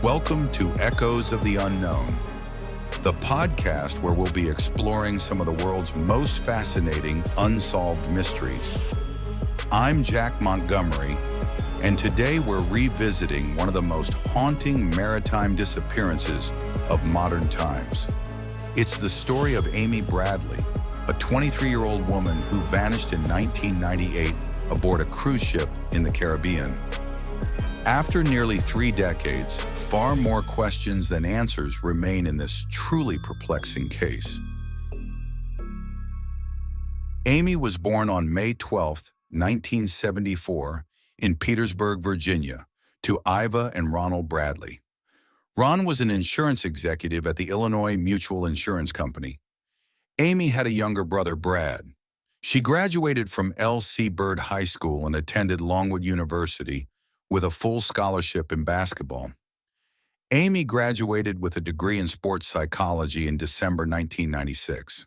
Welcome to Echoes of the Unknown, the podcast where we'll be exploring some of the world's most fascinating unsolved mysteries. I'm Jack Montgomery, and today we're revisiting one of the most haunting maritime disappearances of modern times. It's the story of Amy Bradley, a 23-year-old woman who vanished in 1998 aboard a cruise ship in the Caribbean. After nearly 3 decades, far more questions than answers remain in this truly perplexing case. Amy was born on May 12, 1974, in Petersburg, Virginia, to Iva and Ronald Bradley. Ron was an insurance executive at the Illinois Mutual Insurance Company. Amy had a younger brother, Brad. She graduated from L.C. Byrd High School and attended Longwood University with a full scholarship in basketball. Amy graduated with a degree in sports psychology in December 1996.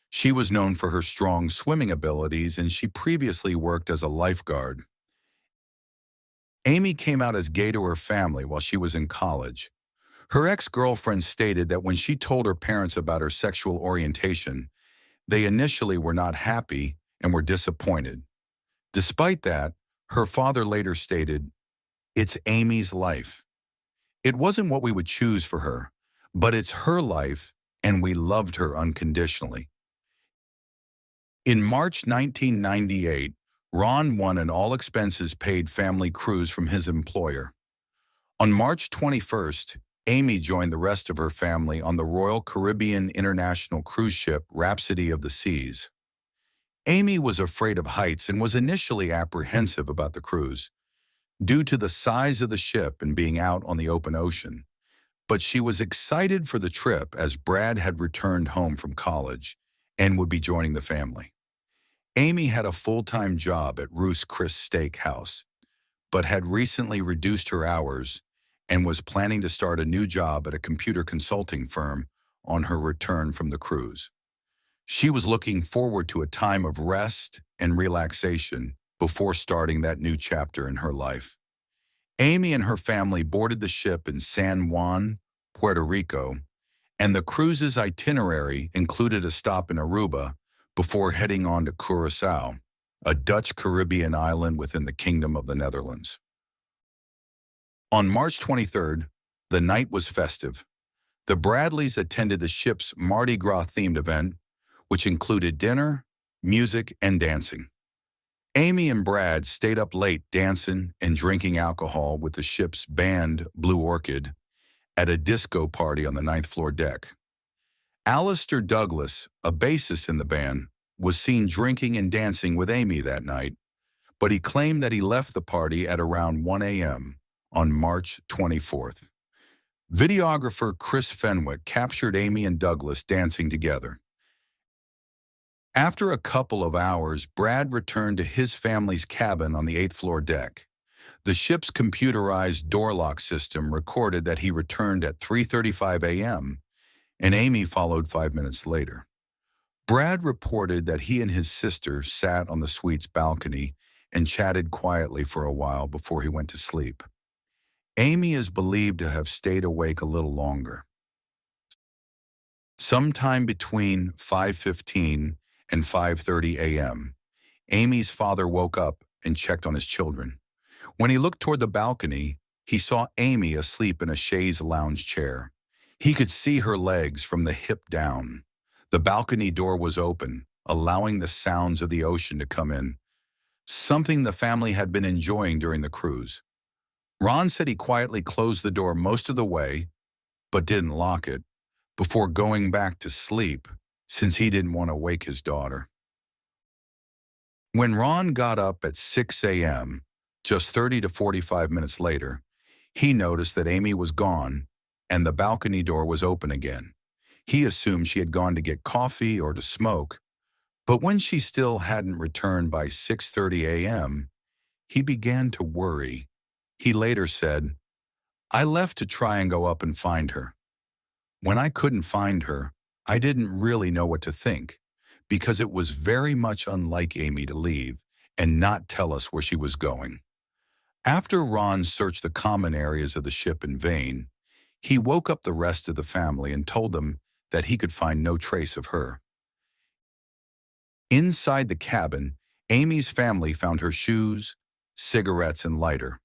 She was known for her strong swimming abilities, and she previously worked as a lifeguard. Amy came out as gay to her family while she was in college. Her ex-girlfriend stated that when she told her parents about her sexual orientation, they initially were not happy and were disappointed. Despite that, her father later stated, "It's Amy's life. It wasn't what we would choose for her, but it's her life, and we loved her unconditionally." In March 1998, Ron won an all-expenses-paid family cruise from his employer. On March 21st, Amy joined the rest of her family on the Royal Caribbean International cruise ship Rhapsody of the Seas. Amy was afraid of heights and was initially apprehensive about the cruise, due to the size of the ship and being out on the open ocean. But she was excited for the trip as Brad had returned home from college and would be joining the family. Amy had a full-time job at Ruth's Chris Steakhouse, but had recently reduced her hours and was planning to start a new job at a computer consulting firm on her return from the cruise. She was looking forward to a time of rest and relaxation before starting that new chapter in her life. Amy and her family boarded the ship in San Juan, Puerto Rico, and the cruise's itinerary included a stop in Aruba before heading on to Curacao, a Dutch Caribbean island within the Kingdom of the Netherlands. On March 23rd, the night was festive. The Bradleys attended the ship's Mardi Gras-themed event, which included dinner, music, and dancing. Amy and Brad stayed up late dancing and drinking alcohol with the ship's band, Blue Orchid, at a disco party on the 9th floor deck. Alistair Douglas, a bassist in the band, was seen drinking and dancing with Amy that night, but he claimed that he left the party at around 1 a.m. on March 24th. Videographer Chris Fenwick captured Amy and Douglas dancing together. After a couple of hours, Brad returned to his family's cabin on the 8th floor deck. The ship's computerized door lock system recorded that he returned at 3:35 a.m., and Amy followed 5 minutes later. Brad reported that he and his sister sat on the suite's balcony and chatted quietly for a while before he went to sleep. Amy is believed to have stayed awake a little longer. Sometime between 5:15 and 5:30 a.m., Amy's father woke up and checked on his children. When he looked toward the balcony, he saw Amy asleep in a chaise lounge chair. He could see her legs from the hip down. The balcony door was open, allowing the sounds of the ocean to come in, something the family had been enjoying during the cruise. Ron said he quietly closed the door most of the way, but didn't lock it, before going back to sleep, since he didn't want to wake his daughter. When Ron got up at 6 a.m., just 30 to 45 minutes later, he noticed that Amy was gone and the balcony door was open again. He assumed she had gone to get coffee or to smoke, but when she still hadn't returned by 6:30 a.m., he began to worry. He later said, "I left to try and go up and find her. When I couldn't find her, I didn't really know what to think, because it was very much unlike Amy to leave and not tell us where she was going." After Ron searched the common areas of the ship in vain, He woke up the rest of the family and told them that he could find no trace of her. Inside the cabin, Amy's family found her shoes, cigarettes, and lighter.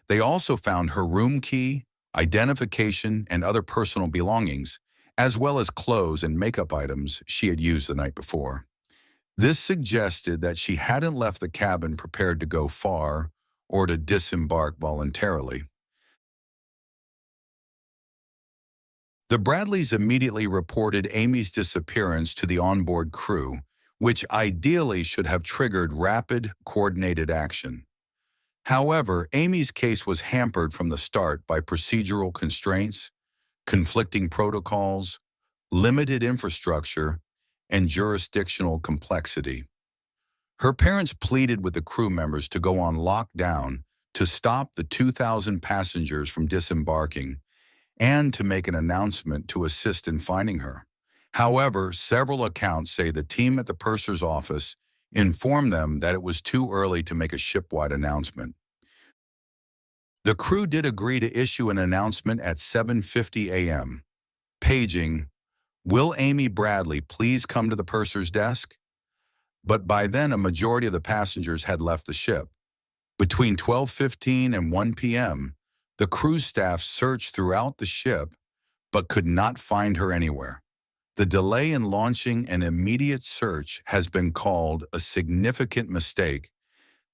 They also found her room key, identification, and other personal belongings, as well as clothes and makeup items she had used the night before. This suggested that she hadn't left the cabin prepared to go far or to disembark voluntarily. The Bradleys immediately reported Amy's disappearance to the onboard crew, which ideally should have triggered rapid, coordinated action. However, Amy's case was hampered from the start by procedural constraints, conflicting protocols, limited infrastructure, and jurisdictional complexity. Her parents pleaded with the crew members to go on lockdown to stop the 2,000 passengers from disembarking and to make an announcement to assist in finding her. However, several accounts say the team at the purser's office informed them that it was too early to make a shipwide announcement. The crew did agree to issue an announcement at 7:50 a.m., paging, "Will Amy Bradley please come to the purser's desk?" But by then, a majority of the passengers had left the ship. Between 12:15 and 1 p.m., the cruise staff searched throughout the ship but could not find her anywhere. The delay in launching an immediate search has been called a significant mistake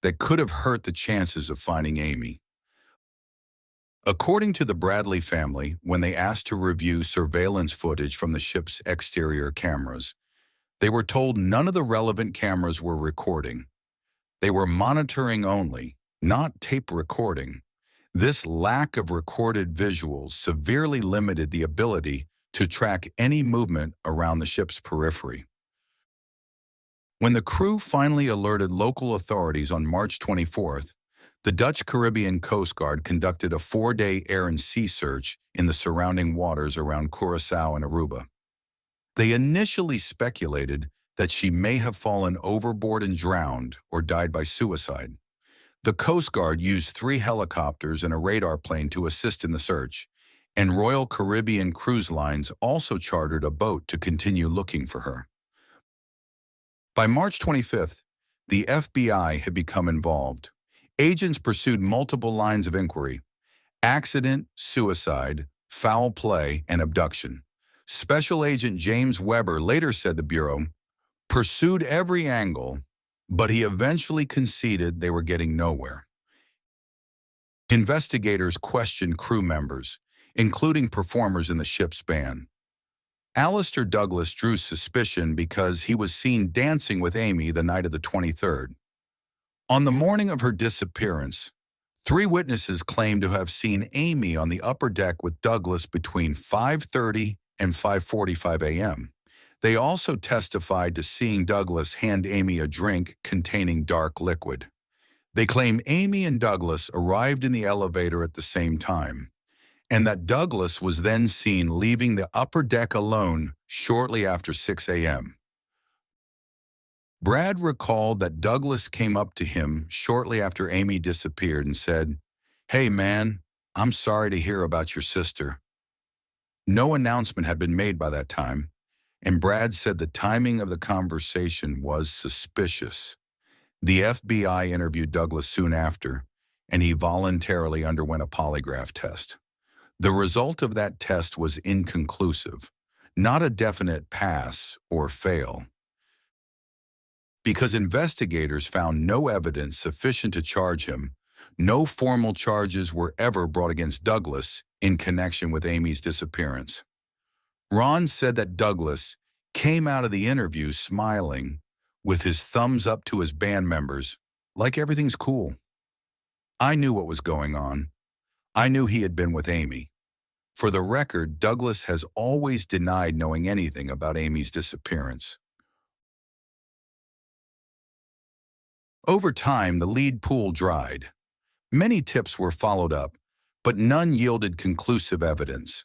that could have hurt the chances of finding Amy. According to the Bradley family, when they asked to review surveillance footage from the ship's exterior cameras, they were told none of the relevant cameras were recording. They were monitoring only, not tape recording. This lack of recorded visuals severely limited the ability to track any movement around the ship's periphery. When the crew finally alerted local authorities on March 24th, the Dutch Caribbean Coast Guard conducted a 4-day air and sea search in the surrounding waters around Curaçao and Aruba. They initially speculated that she may have fallen overboard and drowned or died by suicide. The Coast Guard used 3 helicopters and a radar plane to assist in the search, and Royal Caribbean Cruise Lines also chartered a boat to continue looking for her. By March 25th, the FBI had become involved. Agents pursued multiple lines of inquiry: accident, suicide, foul play, and abduction. Special Agent James Weber later said the Bureau pursued every angle, but he eventually conceded they were getting nowhere. Investigators questioned crew members, including performers in the ship's band. Alistair Douglas drew suspicion because he was seen dancing with Amy the night of the 23rd. On the morning of her disappearance, 3 witnesses claimed to have seen Amy on the upper deck with Douglas between 5:30 and 5:45 a.m. They also testified to seeing Douglas hand Amy a drink containing dark liquid. They claim Amy and Douglas arrived in the elevator at the same time, and that Douglas was then seen leaving the upper deck alone shortly after 6 a.m. Brad recalled that Douglas came up to him shortly after Amy disappeared and said, "Hey man, I'm sorry to hear about your sister." No announcement had been made by that time, and Brad said the timing of the conversation was suspicious. The FBI interviewed Douglas soon after, and he voluntarily underwent a polygraph test. The result of that test was inconclusive, not a definite pass or fail, because investigators found no evidence sufficient to charge him. No formal charges were ever brought against Douglas in connection with Amy's disappearance. Ron said that Douglas came out of the interview smiling, with his thumbs up to his band members, like everything's cool. "I knew what was going on. I knew he had been with Amy." For the record, Douglas has always denied knowing anything about Amy's disappearance. Over time, the lead pool dried. Many tips were followed up, but none yielded conclusive evidence.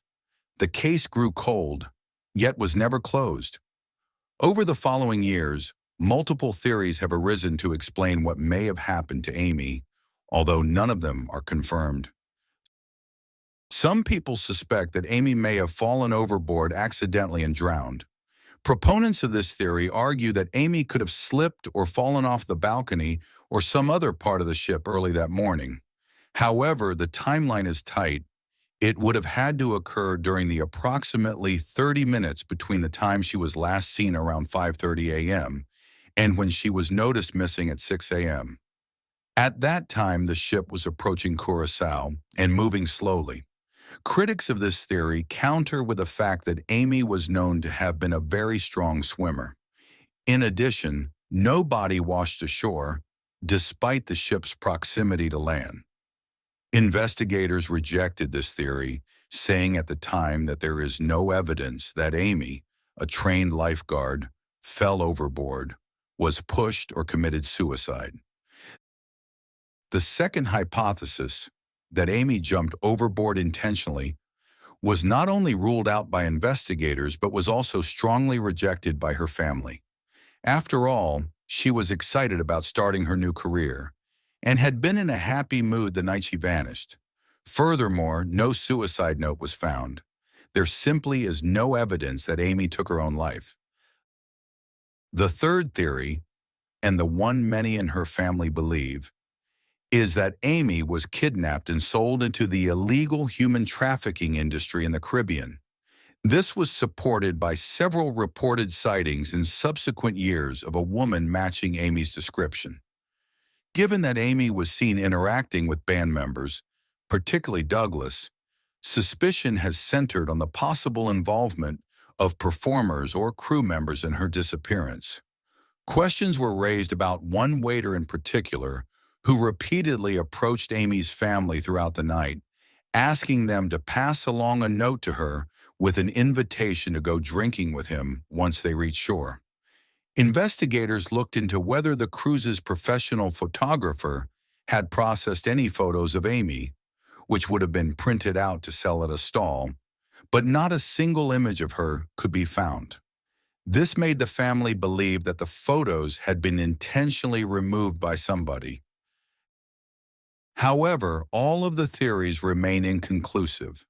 The case grew cold, yet was never closed. Over the following years, multiple theories have arisen to explain what may have happened to Amy, although none of them are confirmed. Some people suspect that Amy may have fallen overboard accidentally and drowned. Proponents of this theory argue that Amy could have slipped or fallen off the balcony or some other part of the ship early that morning. However, the timeline is tight. It would have had to occur during the approximately 30 minutes between the time she was last seen around 5:30 a.m. and when she was noticed missing at 6 a.m. At that time, the ship was approaching Curaçao and moving slowly. Critics of this theory counter with the fact that Amy was known to have been a very strong swimmer. In addition, no body washed ashore, despite the ship's proximity to land. Investigators rejected this theory, saying at the time that there is no evidence that Amy, a trained lifeguard, fell overboard, was pushed, or committed suicide. The second hypothesis, that Amy jumped overboard intentionally, was not only ruled out by investigators but was also strongly rejected by her family. After all, she was excited about starting her new career and had been in a happy mood the night she vanished. Furthermore, no suicide note was found. There simply is no evidence that Amy took her own life. The third theory, and the one many in her family believe, is that Amy was kidnapped and sold into the illegal human trafficking industry in the Caribbean. This was supported by several reported sightings in subsequent years of a woman matching Amy's description. Given that Amy was seen interacting with band members, particularly Douglas, suspicion has centered on the possible involvement of performers or crew members in her disappearance. Questions were raised about one waiter in particular who repeatedly approached Amy's family throughout the night, asking them to pass along a note to her with an invitation to go drinking with him once they reached shore. Investigators looked into whether the cruise's professional photographer had processed any photos of Amy, which would have been printed out to sell at a stall, but not a single image of her could be found. This made the family believe that the photos had been intentionally removed by somebody. However, all of the theories remain inconclusive.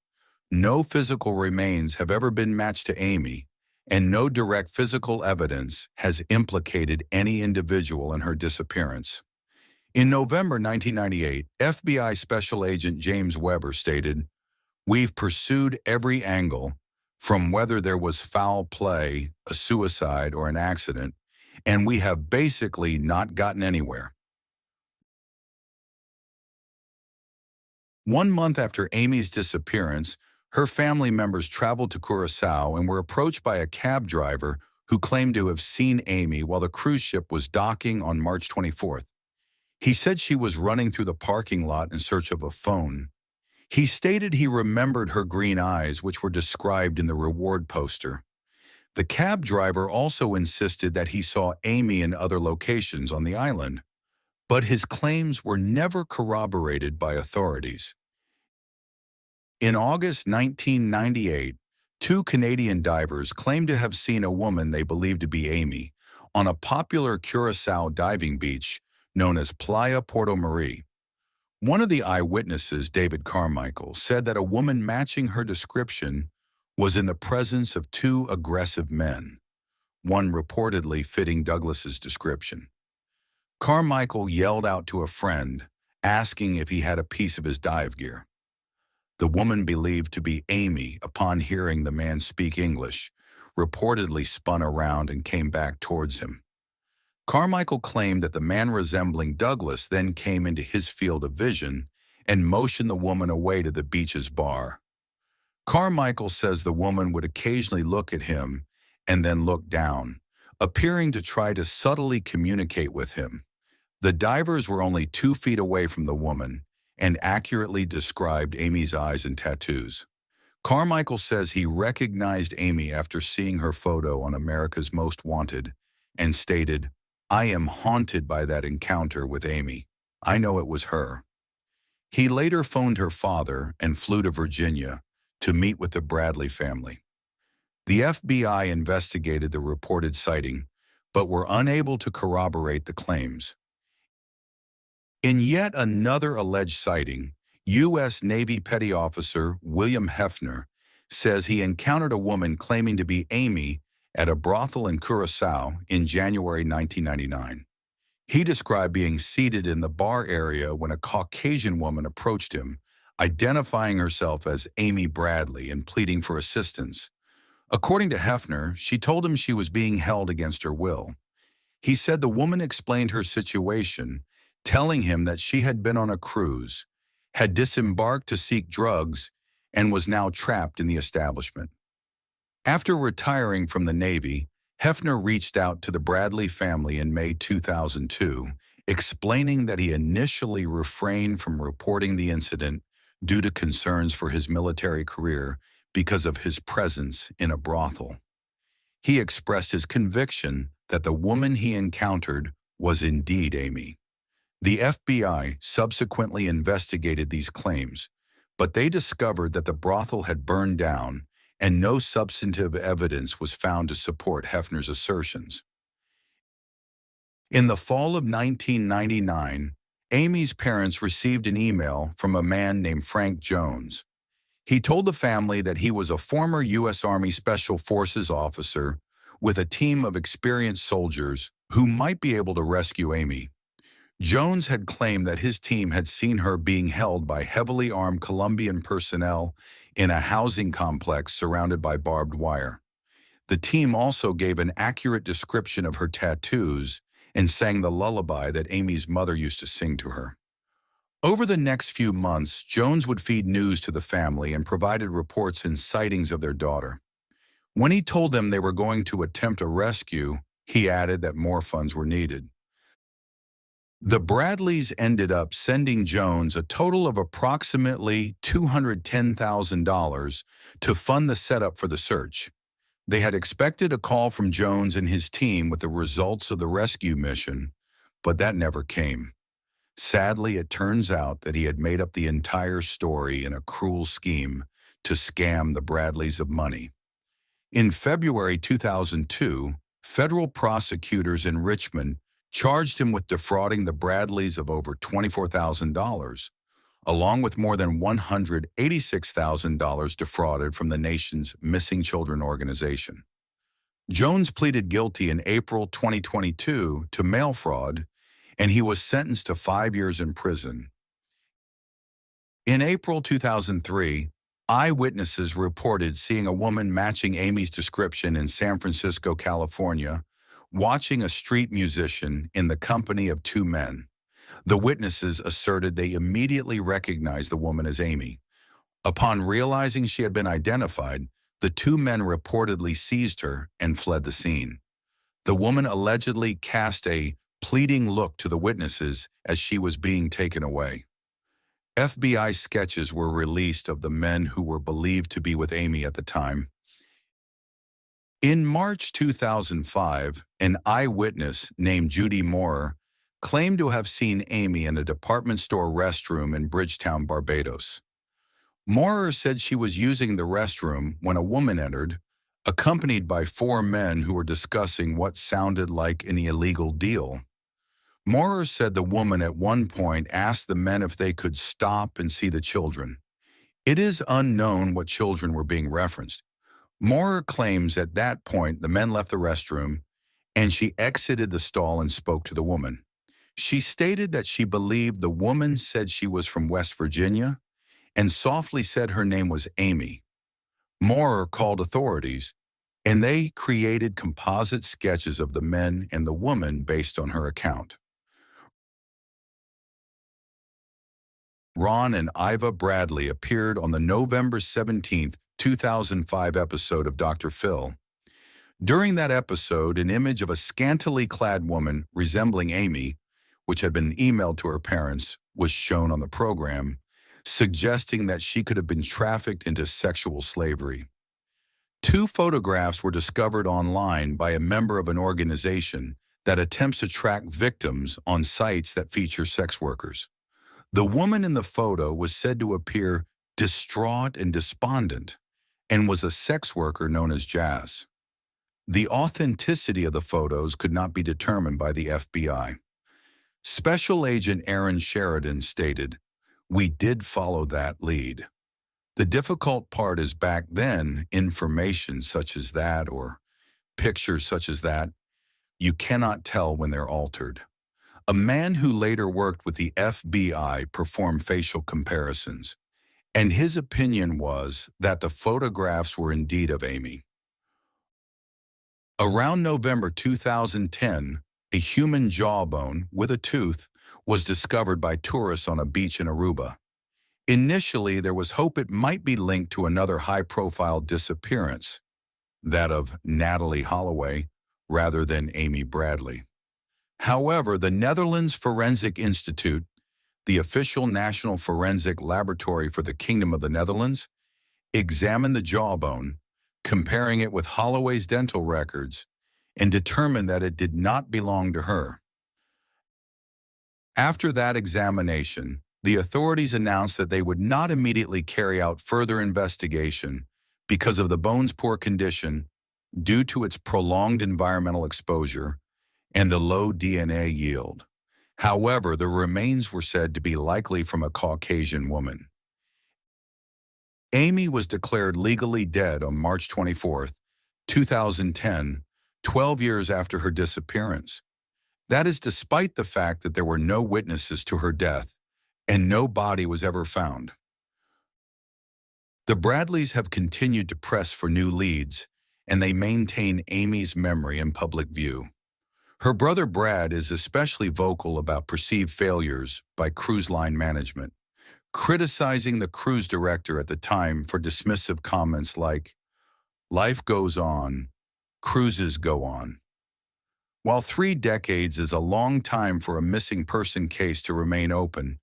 No physical remains have ever been matched to Amy, and no direct physical evidence has implicated any individual in her disappearance. In November 1998, FBI Special Agent James Weber stated, "We've pursued every angle, from whether there was foul play, a suicide, or an accident, and we have basically not gotten anywhere." 1 month after Amy's disappearance, her family members traveled to Curaçao and were approached by a cab driver who claimed to have seen Amy while the cruise ship was docking on March 24th. He said she was running through the parking lot in search of a phone. He stated he remembered her green eyes, which were described in the reward poster. The cab driver also insisted that he saw Amy in other locations on the island, but his claims were never corroborated by authorities. In August 1998, two Canadian divers claimed to have seen a woman they believed to be Amy on a popular Curaçao diving beach known as Playa Porto Marie. One of the eyewitnesses, David Carmichael, said that a woman matching her description was in the presence of two aggressive men, one reportedly fitting Douglas's description. Carmichael yelled out to a friend, asking if he had a piece of his dive gear. The woman believed to be Amy, upon hearing the man speak English, reportedly spun around and came back towards him. Carmichael claimed that the man resembling Douglas then came into his field of vision and motioned the woman away to the beach's bar. Carmichael says the woman would occasionally look at him and then look down, appearing to try to subtly communicate with him. The divers were only 2 feet away from the woman and accurately described Amy's eyes and tattoos. Carmichael says he recognized Amy after seeing her photo on America's Most Wanted and stated, "I am haunted by that encounter with Amy. I know it was her." He later phoned her father and flew to Virginia to meet with the Bradley family. The FBI investigated the reported sighting, but were unable to corroborate the claims. In yet another alleged sighting, U.S. Navy Petty Officer William Hefner says he encountered a woman claiming to be Amy at a brothel in Curacao in January 1999. He described being seated in the bar area when a Caucasian woman approached him, identifying herself as Amy Bradley and pleading for assistance. According to Hefner, she told him she was being held against her will. He said the woman explained her situation, telling him that she had been on a cruise, had disembarked to seek drugs, and was now trapped in the establishment. After retiring from the Navy, Hefner reached out to the Bradley family in May 2002, explaining that he initially refrained from reporting the incident due to concerns for his military career because of his presence in a brothel. He expressed his conviction that the woman he encountered was indeed Amy. The FBI subsequently investigated these claims, but they discovered that the brothel had burned down and no substantive evidence was found to support Hefner's assertions. In the fall of 1999, Amy's parents received an email from a man named Frank Jones. He told the family that he was a former U.S. Army Special Forces officer with a team of experienced soldiers who might be able to rescue Amy. Jones had claimed that his team had seen her being held by heavily armed Colombian personnel in a housing complex surrounded by barbed wire. The team also gave an accurate description of her tattoos and sang the lullaby that Amy's mother used to sing to her. Over the next few months, Jones would feed news to the family and provided reports and sightings of their daughter. When he told them they were going to attempt a rescue, he added that more funds were needed. The Bradleys ended up sending Jones a total of approximately $210,000 to fund the setup for the search. They had expected a call from Jones and his team with the results of the rescue mission, but that never came. Sadly, it turns out that he had made up the entire story in a cruel scheme to scam the Bradleys of money. In February 2002, federal prosecutors in Richmond charged him with defrauding the Bradleys of over $24,000, along with more than $186,000 defrauded from the nation's missing children organization. Jones pleaded guilty in April 2022 to mail fraud, and he was sentenced to 5 years in prison. In April 2003, eyewitnesses reported seeing a woman matching Amy's description in San Francisco, California, watching a street musician in the company of two men. The witnesses asserted they immediately recognized the woman as Amy. Upon realizing she had been identified, the two men reportedly seized her and fled the scene. The woman allegedly cast a pleading look to the witnesses as she was being taken away. FBI sketches were released of the men who were believed to be with Amy at the time. In March 2005, an eyewitness named Judy Moorer claimed to have seen Amy in a department store restroom in Bridgetown, Barbados. Moorer said she was using the restroom when a woman entered, accompanied by 4 men who were discussing what sounded like an illegal deal. Moorer said the woman at one point asked the men if they could stop and see the children. It is unknown what children were being referenced. Moorer claims at that point the men left the restroom and she exited the stall and spoke to the woman. She stated that she believed the woman said she was from West Virginia and softly said her name was Amy. Moorer called authorities, and they created composite sketches of the men and the woman based on her account. Ron and Iva Bradley appeared on the November 17, 2005 episode of Dr. Phil. During that episode, an image of a scantily clad woman resembling Amy, which had been emailed to her parents, was shown on the program, suggesting that she could have been trafficked into sexual slavery. 2 photographs were discovered online by a member of an organization that attempts to track victims on sites that feature sex workers. The woman in the photo was said to appear distraught and despondent and was a sex worker known as Jazz. The authenticity of the photos could not be determined by the FBI. Special Agent Aaron Sheridan stated, We did follow that lead. The difficult part is back then, information such as that or pictures such as that, you cannot tell when they're altered. A man who later worked with the FBI performed facial comparisons, and his opinion was that the photographs were indeed of Amy. Around November 2010, a human jawbone with a tooth was discovered by tourists on a beach in Aruba. Initially, there was hope it might be linked to another high-profile disappearance, that of Natalie Holloway, rather than Amy Bradley. However, the Netherlands Forensic Institute, the official national forensic laboratory for the Kingdom of the Netherlands, examined the jawbone, comparing it with Holloway's dental records, and determined that it did not belong to her. After that examination, the authorities announced that they would not immediately carry out further investigation because of the bone's poor condition due to its prolonged environmental exposure and the low DNA yield. However, the remains were said to be likely from a Caucasian woman. Amy was declared legally dead on March 24, 2010, 12 years after her disappearance. That is despite the fact that there were no witnesses to her death and no body was ever found. The Bradleys have continued to press for new leads, and they maintain Amy's memory in public view. Her brother Brad is especially vocal about perceived failures by cruise line management, criticizing the cruise director at the time for dismissive comments like, "Life goes on, cruises go on." While 3 decades is a long time for a missing person case to remain open,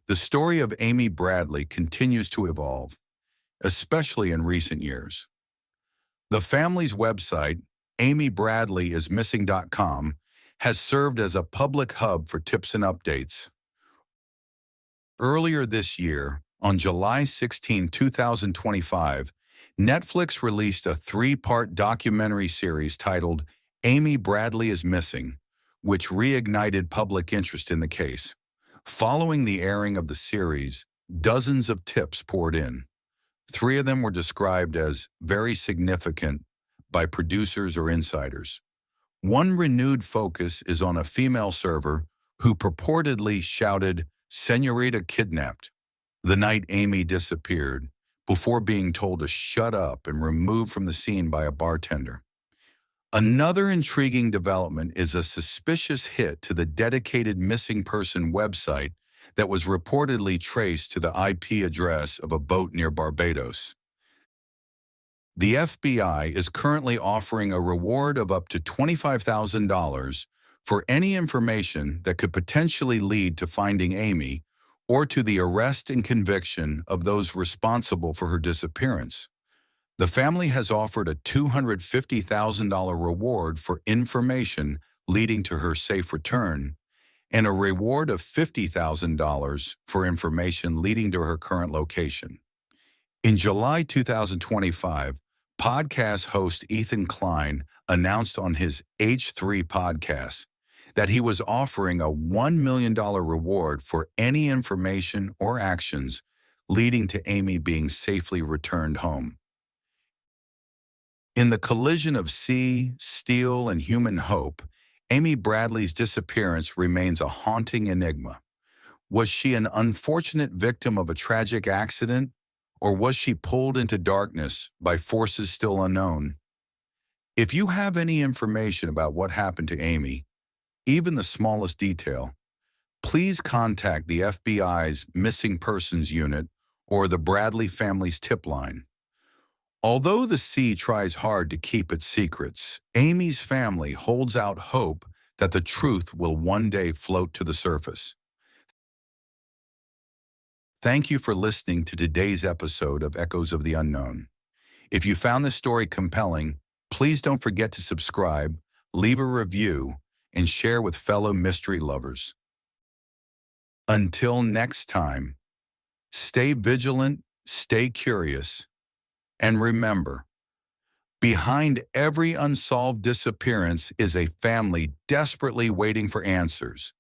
the story of Amy Bradley continues to evolve, especially in recent years. The family's website, amybradleyismissing.com, has served as a public hub for tips and updates. Earlier this year, on July 16, 2025, Netflix released a 3-part documentary series titled Amy Bradley is Missing, which reignited public interest in the case. Following the airing of the series, dozens of tips poured in. 3 of them were described as very significant by producers or insiders. One renewed focus is on a female server who purportedly shouted, "Senorita kidnapped," the night Amy disappeared, before being told to shut up and removed from the scene by a bartender. Another intriguing development is a suspicious hit to the dedicated missing person website that was reportedly traced to the IP address of a boat near Barbados. The FBI is currently offering a reward of up to $25,000 for any information that could potentially lead to finding Amy or to the arrest and conviction of those responsible for her disappearance. The family has offered a $250,000 reward for information leading to her safe return and a reward of $50,000 for information leading to her current location. In July 2025, podcast host Ethan Klein announced on his H3 podcast that he was offering a $1 million reward for any information or actions leading to Amy being safely returned home. In the collision of sea, steel, and human hope, Amy Bradley's disappearance remains a haunting enigma. Was she an unfortunate victim of a tragic accident, or was she pulled into darkness by forces still unknown? If you have any information about what happened to Amy, even the smallest detail, please contact the FBI's Missing Persons Unit or the Bradley family's tip line. Although the sea tries hard to keep its secrets, Amy's family holds out hope that the truth will one day float to the surface. Thank you for listening to today's episode of Echoes of the Unknown. If you found this story compelling, please don't forget to subscribe, leave a review, and share with fellow mystery lovers. Until next time, stay vigilant, stay curious, and remember, behind every unsolved disappearance is a family desperately waiting for answers.